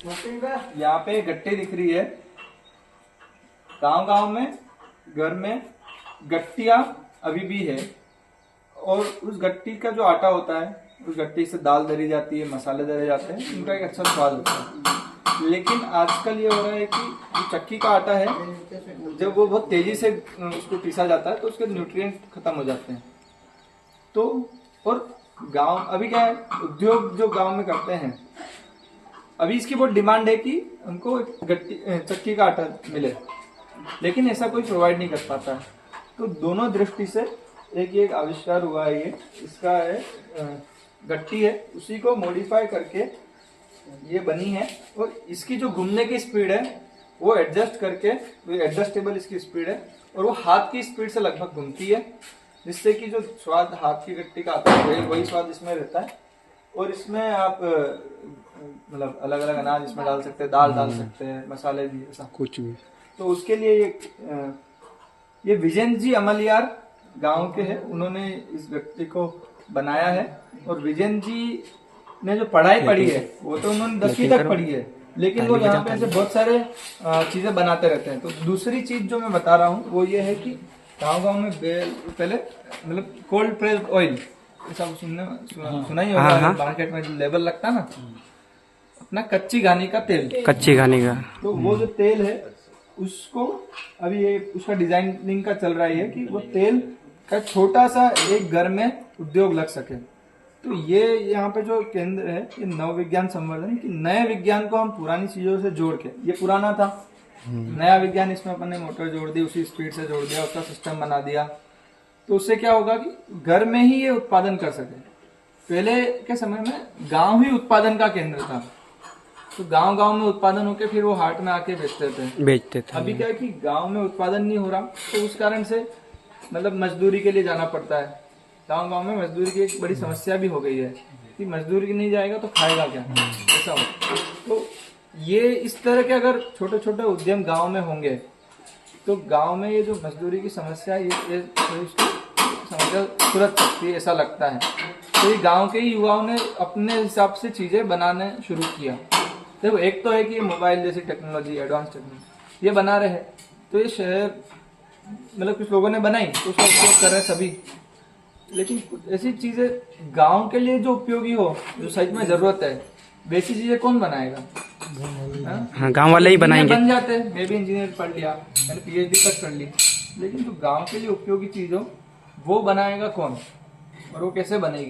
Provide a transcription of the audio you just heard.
यहाँ पे गट्टी दिख रही है। गांव गांव में घर में गट्टियां अभी भी है, और उस गट्टी का जो आटा होता है, उस गट्टी से दाल दरी जाती है, मसाले दरे जाते हैं, उनका एक अच्छा स्वाद होता है। लेकिन आजकल ये हो रहा है कि जो चक्की का आटा है, जब वो बहुत तेजी से उसको पीसा जाता है तो उसके न्यूट्रिएंट खत्म हो जाते हैं। तो और गांव अभी क्या है, उद्योग जो गांव में करते हैं, अभी इसकी बहुत डिमांड है कि उनको चक्की का आटा मिले, लेकिन ऐसा कोई प्रोवाइड नहीं कर पाता है। तो दोनों दृष्टि से एक आविष्कार हुआ है ये, इसका है गट्टी है, उसी को मॉडिफाई करके ये बनी है, और इसकी जो घूमने की स्पीड है वो एडजस्ट करके, एडजस्टेबल इसकी स्पीड है, और वो हाथ की स्पीड से लगभग घूमती है, जिससे कि जो स्वाद हाथ की गट्टी का आता है वही स्वाद इसमें रहता है। और इसमें आप मतलब अलग अलग अनाज इसमें डाल सकते हैं, दाल डाल सकते हैं, मसाले भी, ऐसा कुछ भी। तो उसके लिए ये विजन जी अमलियार गांव के हैं, उन्होंने इस गट्टी को बनाया है। और विजन जी ने जो पढ़ाई पढ़ी है वो तो उन्होंने 10वीं तक पढ़ी है, लेकिन वो यहाँ पे ऐसे बहुत सारे चीजें बनाते रहते हैं। तो दूसरी चीज जो मैं बता रहा हूँ वो ये है कि गाँव गाँव में पहले मतलब कोल्ड प्रेस्ड ऑयल, ऐसा सुना ही होगा, मार्केट में जो लेबल लगता है ना, अपना कच्ची घानी का तेल, कच्ची घानी का, तो वो जो तेल है उसको अभी ये उसका डिजाइनिंग का चल रहा है कि वो तेल का छोटा सा एक घर में उद्योग लग सके। तो ये यहाँ पे जो केंद्र है, ये नव विज्ञान संवर्धन, कि नए विज्ञान को हम पुरानी चीजों से जोड़ के, ये पुराना था, नया विज्ञान इसमें अपन ने मोटर जोड़ दी, उसी स्पीड से जोड़ दिया, उसका सिस्टम बना दिया, तो उससे क्या होगा कि घर में ही ये उत्पादन कर सके। पहले के समय में गांव ही उत्पादन का केंद्र था, तो गांव गांव में उत्पादन होके फिर वो हाट में आके बेचते थे। अभी क्या है कि गांव में उत्पादन नहीं हो रहा, तो उस कारण से मतलब मजदूरी के लिए जाना पड़ता है। गांव गांव में मजदूरी की एक बड़ी समस्या भी हो गई है कि मजदूरी नहीं जाएगा तो खाएगा क्या, ऐसा हो। तो ये इस तरह के अगर छोटे छोटे उद्यम गांव में होंगे तो गांव में ये जो मजदूरी की समस्या ये समस्या सुलझ सकती है, ऐसा लगता है। तो ये गांव के ही युवाओं ने अपने हिसाब से चीजें बनाने शुरू किया। देखो, एक तो है कि मोबाइल जैसी टेक्नोलॉजी, एडवांस टेक्नोलॉजी ये बना रहे हैं, तो ये शहर मतलब कुछ लोगों ने बनाई तो उसका उपयोग कर रहे सभी, लेकिन ऐसी चीजें गांव के लिए जो उपयोगी हो, जो सच में जरूरत है, वैसी चीजें कौन बनाएगा? हाँ, गांव वाले ही बनाएंगे। बन जाते हैं, मैं भी इंजीनियर पढ़ लिया, मैंने पीएचडी तक कर ली, लेकिन जो गांव के लिए उपयोगी चीज हो वो बनाएगा कौन, और वो कैसे बनेगी?